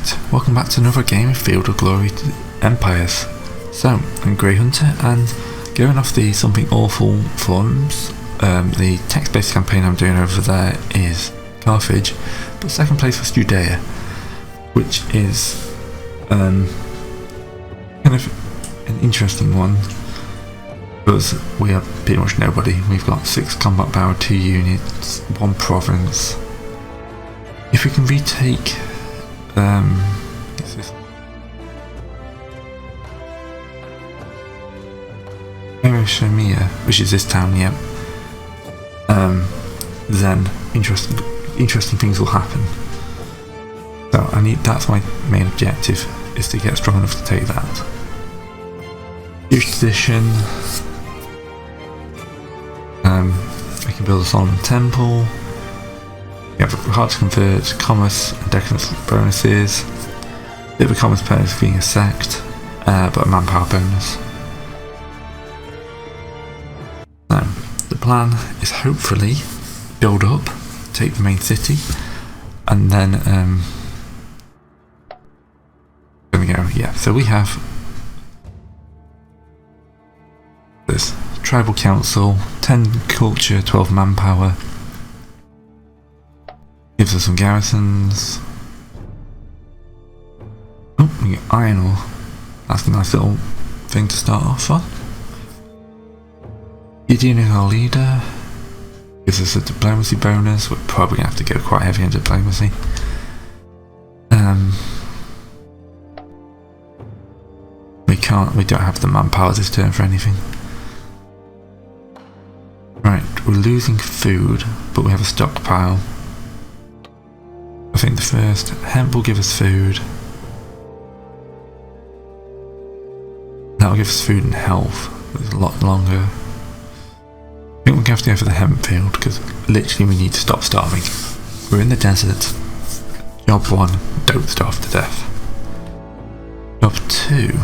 Right, welcome back to another game of Field of Glory to Empires. So, I'm Grey Hunter, and going off the Something Awful forums, the text-based campaign I'm doing over there is Carthage, but second place was Judea, which is kind of an interesting one, because we are pretty much nobody. We've got 6 combat power, 2 units, 1 province. If we can retake Shemia, which is this town, yeah. Then interesting things will happen. So that's my main objective, is to get strong enough to take that. Jewish tradition. We can build a Solomon temple. We have hard to convert commerce and decadence bonuses. Bit of a commerce bonus being a sect, but a manpower bonus. So the plan is hopefully build up, take the main city, and then there we go. Yeah, so we have this tribal council, 10 culture, 12 manpower. Gives us some garrisons. Oh, we get iron ore. That's a nice little thing to start off on. Judean is our leader. Gives us a diplomacy bonus. We're probably going to have to go quite heavy on diplomacy. We don't have the manpower this turn for anything. Right, we're losing food, but we have a stockpile. I think the first hemp will give us food. That will give us food and health. It's a lot longer. I think we're going to have to go for the hemp field, because literally we need to stop starving. We're in the desert. Job 1, don't starve to death. Job 2,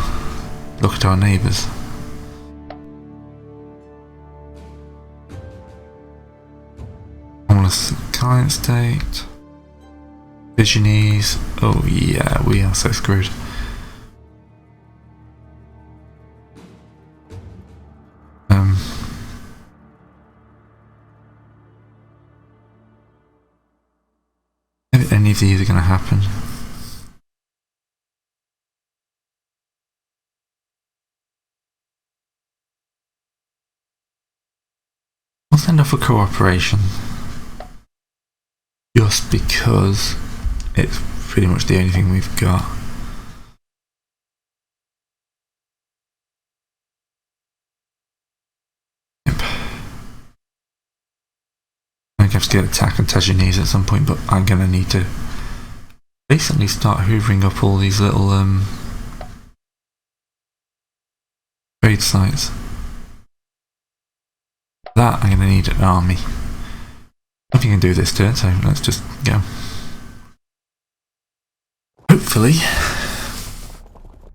look at our neighbours. Homeless client state. Visionese. Oh yeah, we are so screwed. If any of these are going to happen. I'll send off a cooperation. Just because it's pretty much the only thing we've got. Yep. I have to get attack on Tajinese at some point, but I'm going to need to basically start hoovering up all these little trade sites. For that I'm going to need an army. Nothing can do this turn, so let's just go. Hopefully,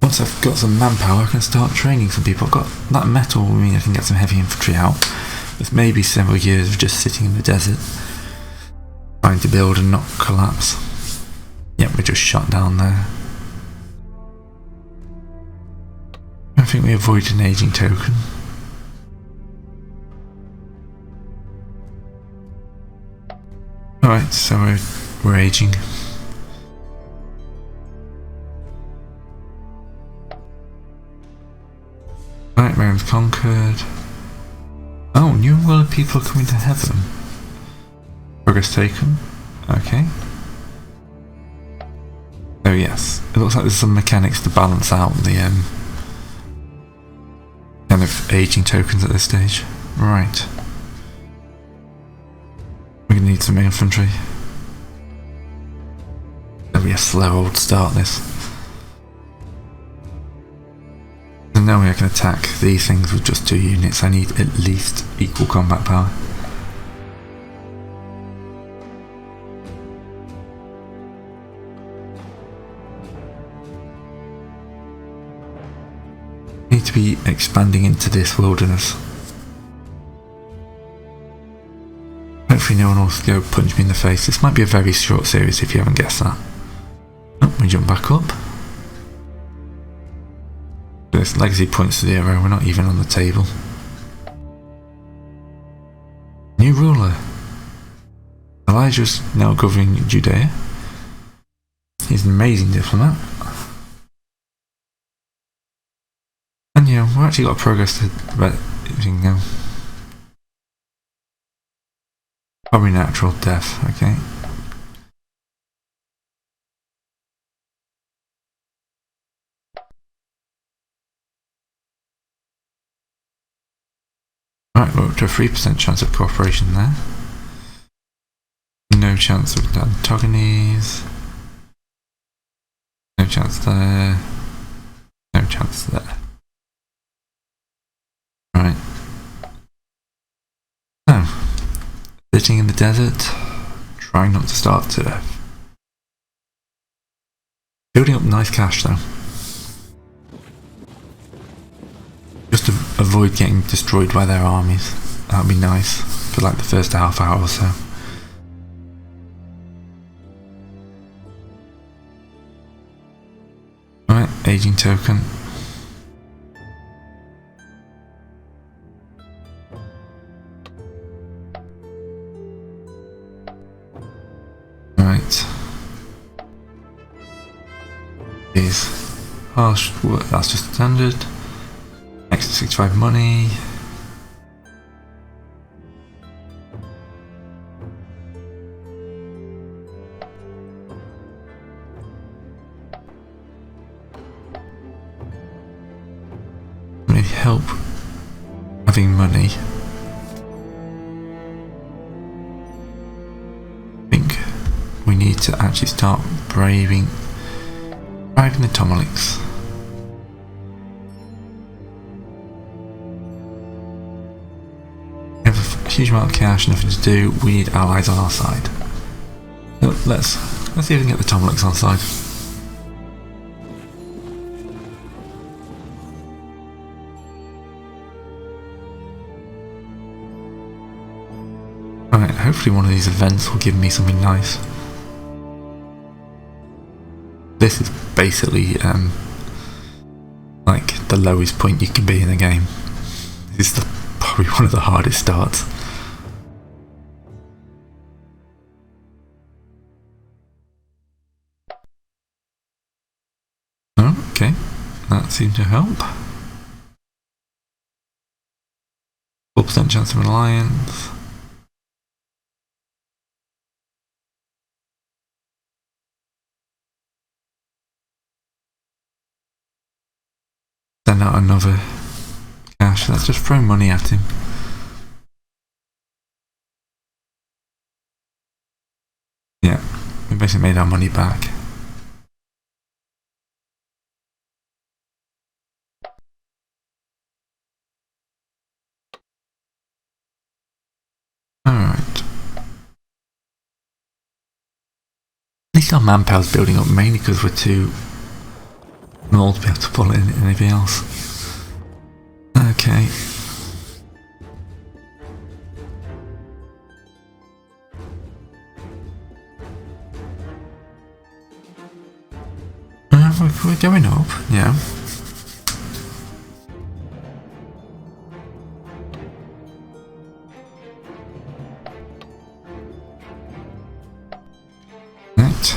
once I've got some manpower, I can start training some people. I've got that metal, I mean I can get some heavy infantry out. With maybe several years of just sitting in the desert, trying to build and not collapse. Yep, we're just shot down there. I think we avoided an aging token. Alright, so we're aging. Right, realms conquered. Oh, new world people are coming to heaven. Progress taken. Okay. Oh yes, it looks like there's some mechanics to balance out the kind of aging tokens at this stage. Right. We're going to need some infantry. It'll be a slow old start this. And now I can attack these things with just 2 units. I need at least equal combat power. Need to be expanding into this wilderness. Hopefully no one will go punch me in the face. This might be a very short series if you haven't guessed that. Oh, we we jump back up. This legacy points to 0, we're not even on the table. New ruler. Elijah's now governing Judea. He's an amazing diplomat. And yeah, we've actually got progress to everything now. Probably natural death, okay. Right, we're up to a 3% chance of cooperation there. No chance of Antagones. No chance there. No chance there. Right. So, sitting in the desert, trying not to starve to death. Building up nice cash though. Just to avoid getting destroyed by their armies. That would be nice for like the first half hour or so. Right, aging token. Right. Is harsh, that's just standard. Extra 65 money. Really help having money. I think we need to actually start bribing the Tomalics. We have a huge amount of cash, nothing to do. We need allies on our side. Let's see if we can get the Tomalics on side. Alright, hopefully one of these events will give me something nice. This is basically like the lowest point you can be in a game. This is probably one of the hardest starts. Oh, okay, that seemed to help. 4% chance of an alliance. Send out another cash. Let's just throw money at him. Yeah, we basically made our money back. Alright. At least our manpower's building up, mainly because we're too small to be able to pull in anything else. Okay. We're going up, yeah. Right.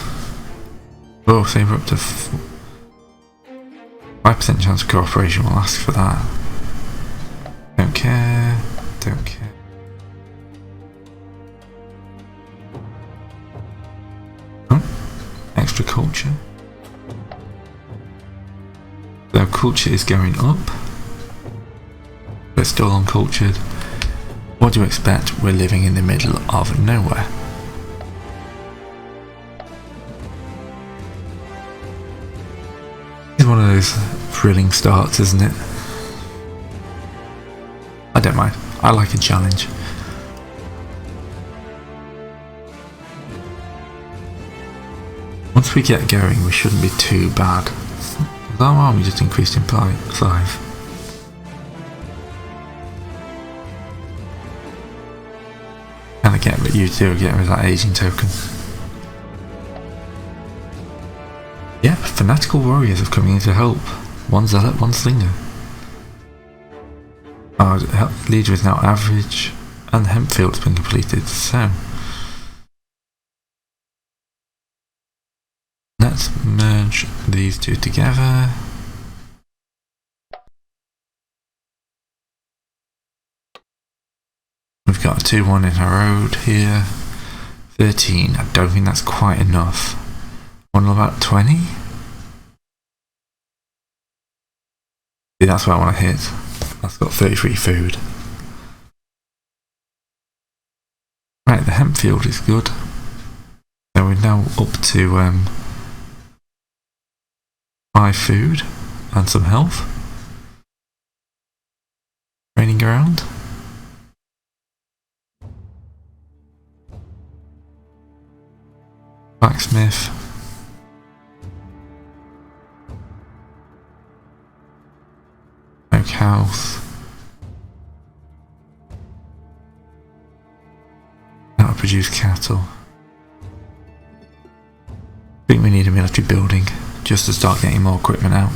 Oh, so we're up to 5% chance of cooperation. We'll ask for that. Don't care. Don't care. Oh, extra culture. So culture is going up. We're still uncultured. What do you expect? We're living in the middle of nowhere. It's one of those thrilling starts, isn't it? I don't mind. I like a challenge. Once we get going, we shouldn't be too bad. Our army just increased in size. Can I get rid of you two? Get rid of that aging token. Yeah, fanatical warriors have come in to help. One zealot, one slinger. Our leader is now average, and the hemp field has been completed, so let's merge these two together. We've got a 2-1 in our road here. 13, I don't think that's quite enough. One about 20? See, that's what I want to hit. That's got 33 food. Right, the hemp field is good. So we're now up to 5 food and some health. Training ground. Blacksmith. House. That'll produce cattle. I think we need a military building just to start getting more equipment out.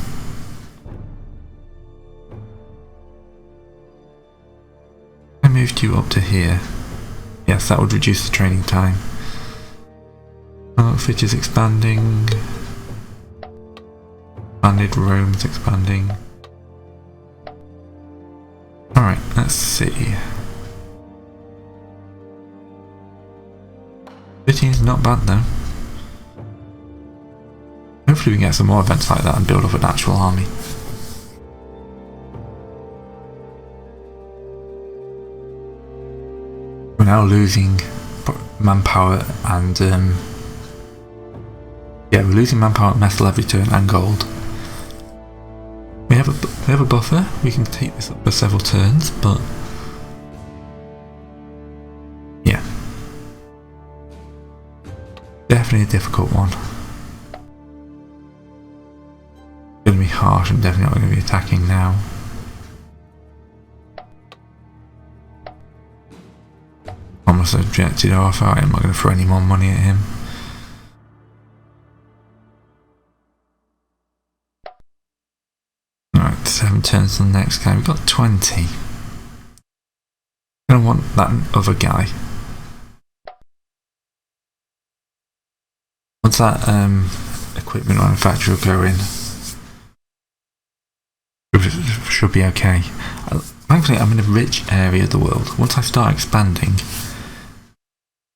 I moved you up to here. Yes, that would reduce the training time. Outfit is expanding. Expanded, Rome's expanding. Alright, let's see. 15 is not bad though. Hopefully we can get some more events like that and build up an actual army. We're now losing manpower and yeah, we're losing manpower, metal every turn and gold. We have a buffer, we can take this up for several turns, but yeah, definitely a difficult one. Going to be harsh, I'm definitely not going to be attacking now. Almost objected off, I'm not going to throw any more money at him. Alright, 7 turns to the next guy, we've got 20. I'm going to want that other guy. Once that equipment manufacturer go in, should be okay. Thankfully I'm in a rich area of the world. Once I start expanding,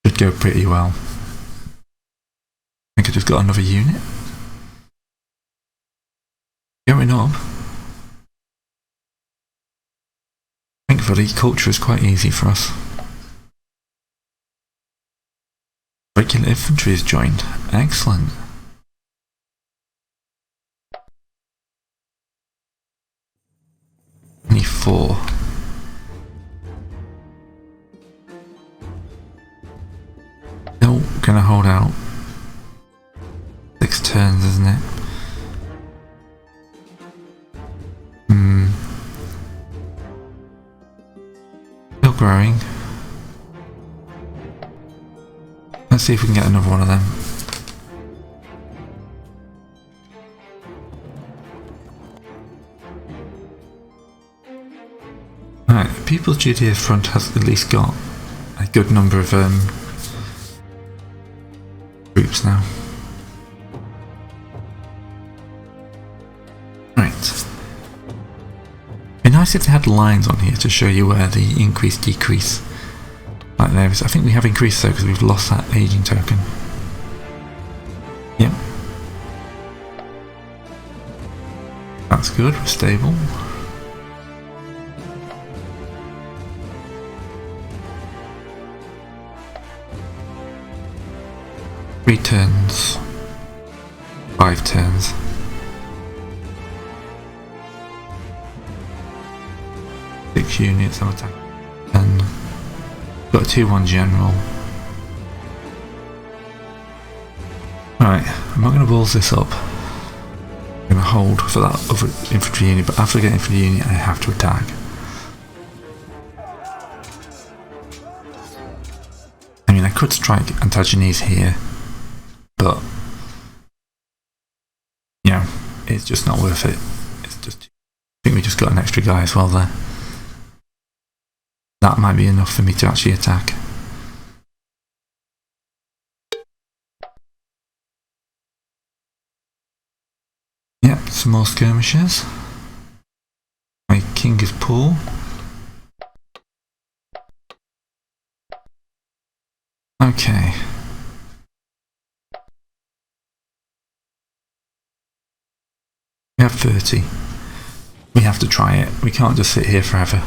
it should go pretty well. I think I just got another unit. Going up. Thankfully culture is quite easy for us. Regular infantry is joined. Excellent. Only 4. Still gonna hold out. 6 turns, isn't it? Still growing. Let's see if we can get another one of them. Alright, the People's Judea Front has at least got a good number of groups now. Right. It'd be nice if they had lines on here to show you where the increase decrease like there is. I think we have increased though because we've lost that aging token. Yep. That's good, we're stable. Three turns. 5 turns. Six units, I'll attack. 10. Got a 2-1 general. Alright, I'm not going to balls this up. I'm going to hold for that other infantry unit, but after I get infantry unit I have to attack. I mean, I could strike Antagones here, but it's just not worth it. It's just, I think we just got an extra guy as well there. That might be enough for me to actually attack. Yep, some more skirmishers. My king is poor. Okay. We have 30. We have to try it. We can't just sit here forever.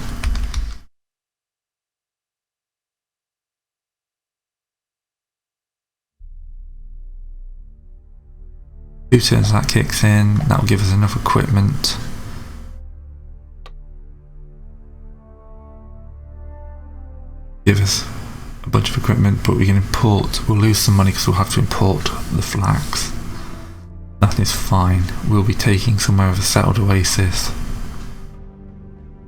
Two turns that kicks in. That'll give us enough equipment. Give us a bunch of equipment, but we can import. We'll lose some money because we'll have to import the flax. That is fine. We'll be taking somewhere of a settled oasis.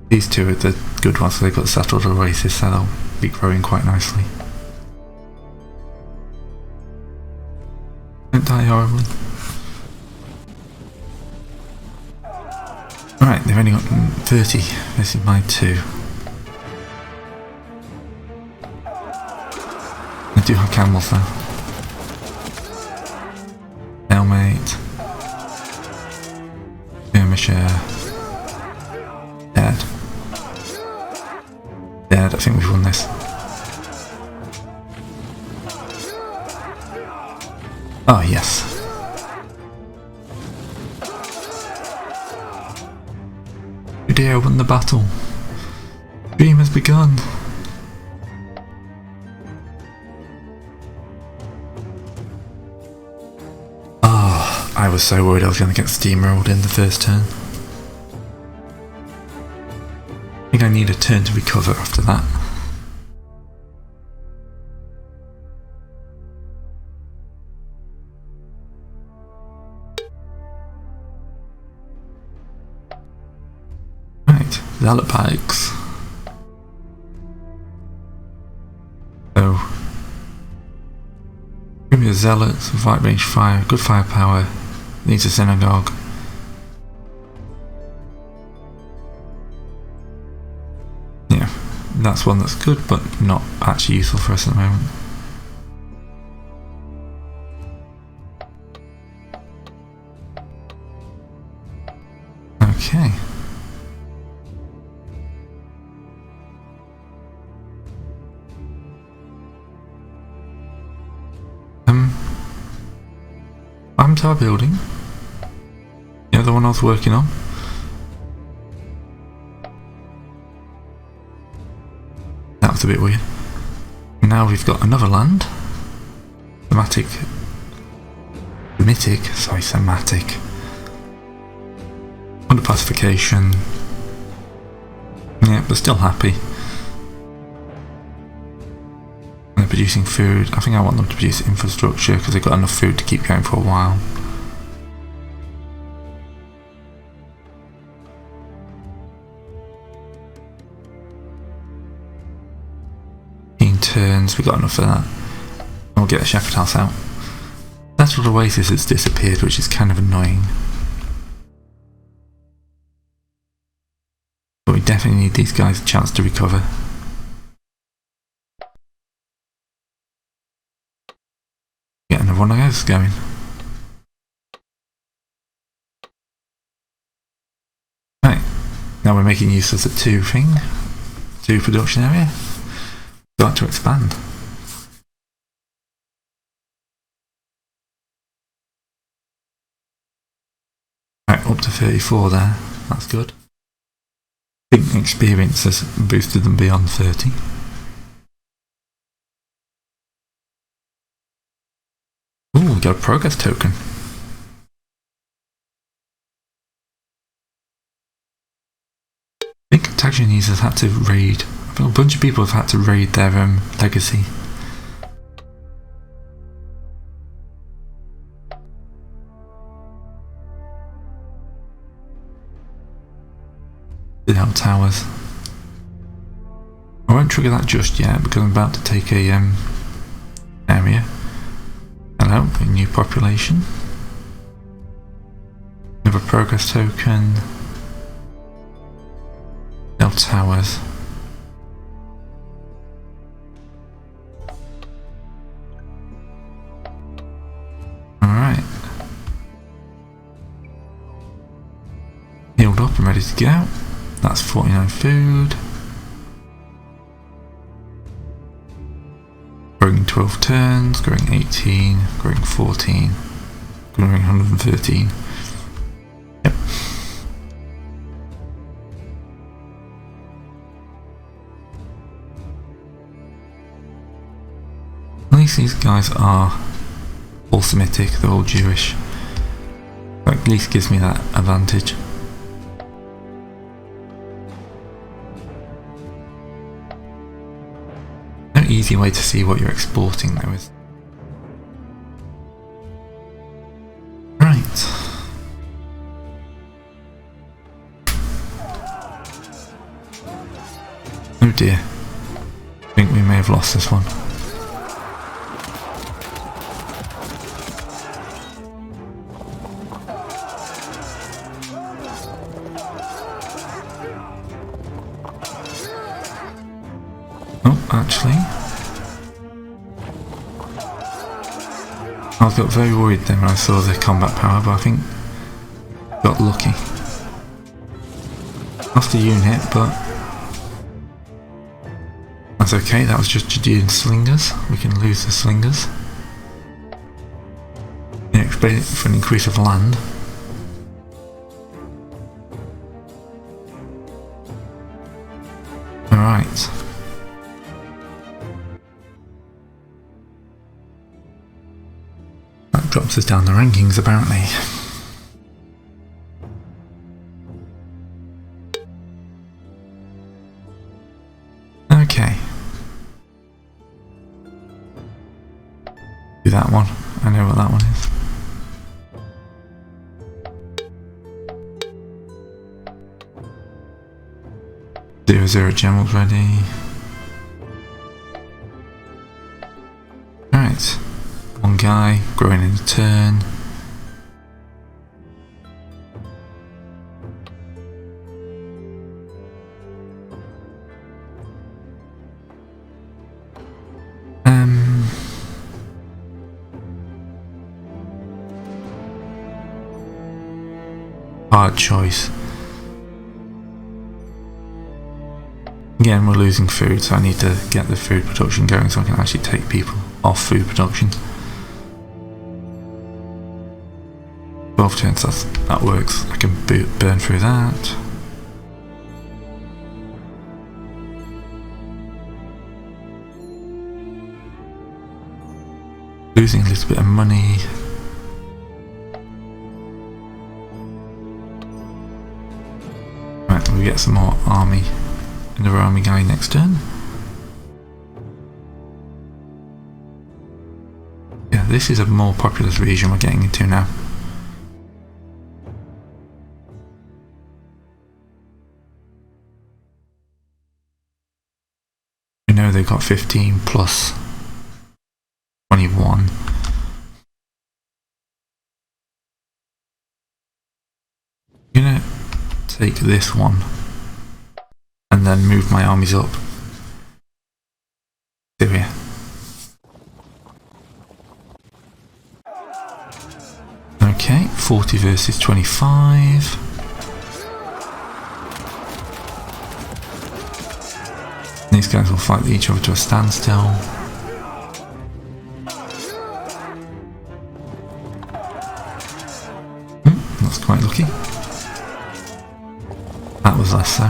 These two are the good ones, so they've got settled oasis, so they'll be growing quite nicely. Don't die horribly. Alright, they've only got 30. This is my 2. I do have camels though. Stalemate. Skirmisher. Dead. Dead, I think we've won this. Oh yes. Today I won the battle. Dream has begun. I was so worried I was going to get steamrolled in the first turn. I think I need a turn to recover after that. Right, zealot bikes. So, give me a zealot, some fight range fire, good firepower. Needs a synagogue. Yeah, that's one that's good, but not actually useful for us at the moment. Okay. Our building. The other one I was working on. That was a bit weird. Now we've got another land. Semitic. Under pacification. Yeah, but still happy. They're producing food. I think I want them to produce infrastructure because they've got enough food to keep going for a while. Turns, we got enough for that. We'll get the shepherd house out. Settled oasis has disappeared, which is kind of annoying. But we definitely need these guys a chance to recover. Get another one of those going. Right, now we're making use of the 2 production area. Start to expand. Right, up to 34 there. That's good. I think experience has boosted them beyond 30. Ooh, we got a progress token. I think Taxianese has had to raid. A bunch of people have had to raid their legacy. Citadel towers. I won't trigger that just yet because I'm about to take a area. Hello, a new population. Another progress token. No towers. Alright. Healed up and ready to go. That's 49 food. Growing 12 turns, growing 18, growing 14, growing 113. Yep. At least these guys are all Semitic, they're all Jewish. That at least gives me that advantage. No easy way to see what you're exporting though is. Right. Oh dear. I think we may have lost this one. Oh, actually, I got very worried then when I saw the combat power, but I think got lucky. Lost a unit, but that's okay. That was just Judean slingers. We can lose the slingers. Yeah, expect it for an increase of land. All right. Drops us down the rankings apparently. Okay. Do that one. I know what that one is. 0-0 generals ready. Alright. One guy, growing in a turn. Hard choice. Again, we're losing food, so I need to get the food production going so I can actually take people off food production. 12 turns, that works. I can burn through that. Losing a little bit of money. Right, we'll get some more army. Another army guy next turn. Yeah, this is a more populous region we're getting into now. We know they've got 15 plus 21. I'm gonna take this one and then move my armies up. Syria. Okay, 40 versus 25. These guys will fight each other to a standstill. That's quite lucky. That was less so.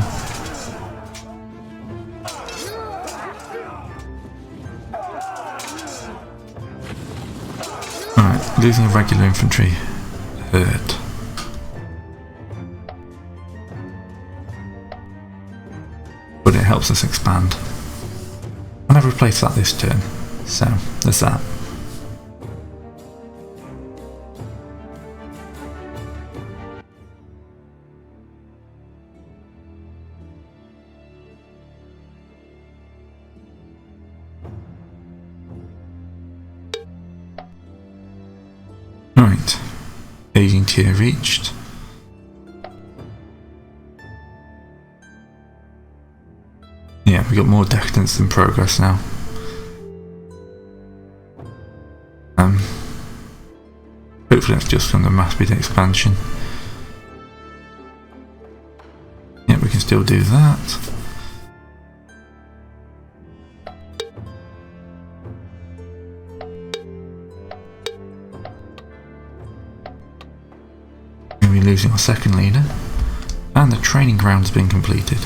Alright, losing a regular infantry hurt. But it helps us expand. And I've replaced that this turn, so there's that. Right, aging tier reached. we got more decadence than progress now. Hopefully that's just from the mass speed expansion. Yeah, we can still do that. We're losing our second leader, and the training ground has been completed.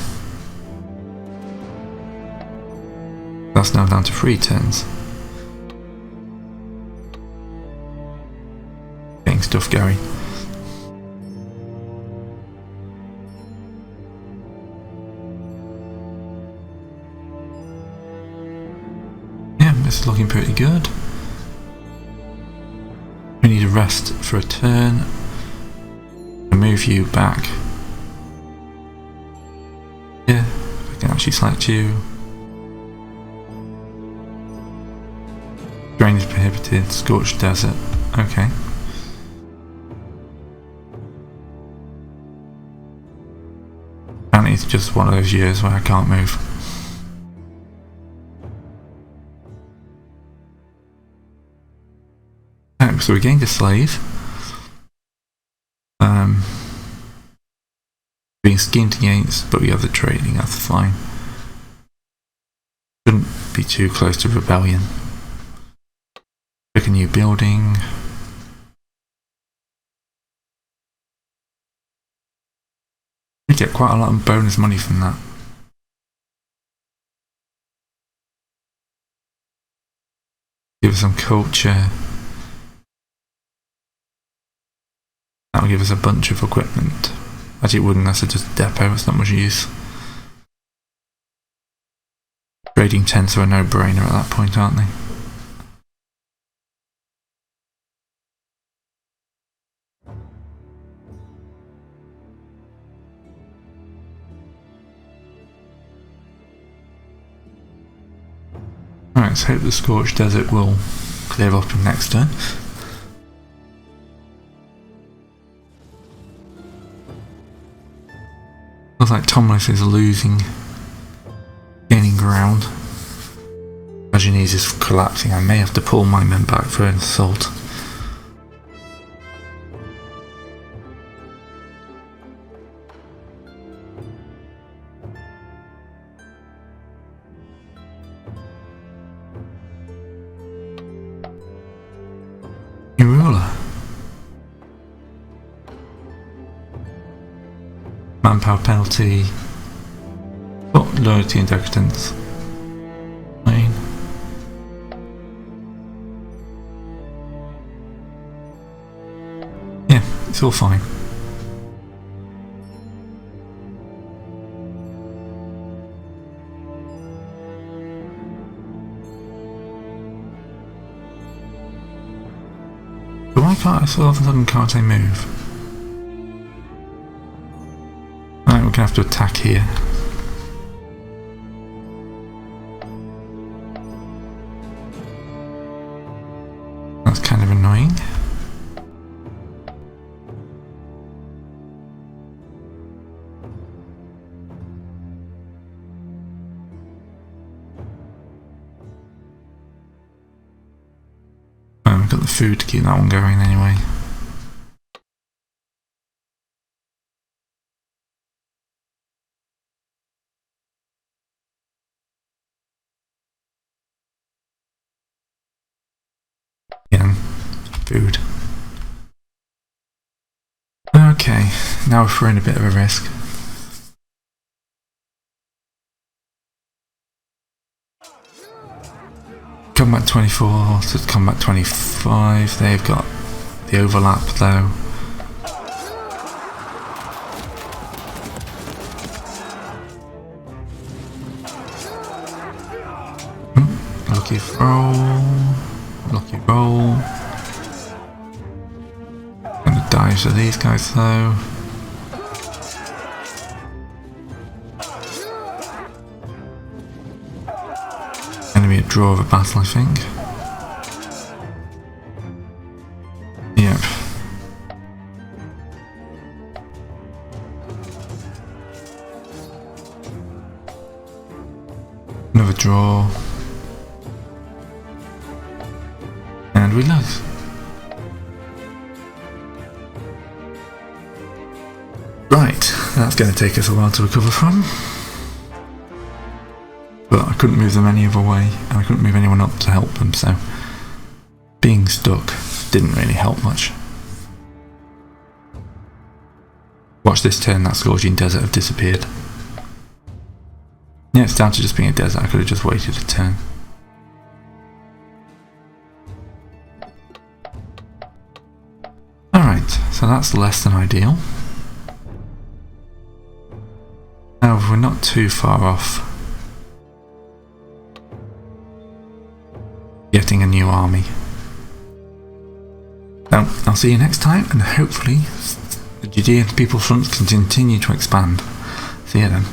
That's now down to 3 turns. Getting stuff going. Yeah, this is looking pretty good. We need a rest for a turn. Move you back. Yeah, I can actually select you. Drainage prohibited, scorched desert. Okay. Apparently it's just one of those years where I can't move. Oh, so we gained a slave. Being schemed against, but we have the trading, that's fine. Shouldn't be too close to rebellion. Pick a new building. We get quite a lot of bonus money from that. Give us some culture. That'll give us a bunch of equipment. Actually it wouldn't, that's just a depot, it's not much use. Trading tents are a no-brainer at that point, aren't they? Alright, let's hope the scorched desert will clear up in next turn. Looks like Tomless is losing, gaining ground. Imagine is collapsing. I may have to pull my men back for an assault. New ruler. Manpower penalty. Oh, loyalty and decadence. Fine. Yeah, it's all fine. But why can't I all of a sudden can't I move? Right, we're gonna have to attack here. That's kind of annoying. Oh, we've got the food to keep that one going anyway. Yeah, food. Okay, now we're in a bit of a risk. Combat 24 to combat 25, they've got the overlap though. Lucky roll, lucky roll. Gonna dive to these guys though. Gonna be a draw of a battle, I think. Yep. draw. And we lose. Right, that's going to take us a while to recover from. But I couldn't move them any other way, and I couldn't move anyone up to help them, so being stuck didn't really help much. Watch this turn, that scorching desert have disappeared. Yeah, it's down to just being a desert. I could have just waited a turn. Alright, so that's less than ideal. However, we're not too far off getting a new army. So, I'll see you next time, and hopefully the Judean People's Front can continue to expand. See you then.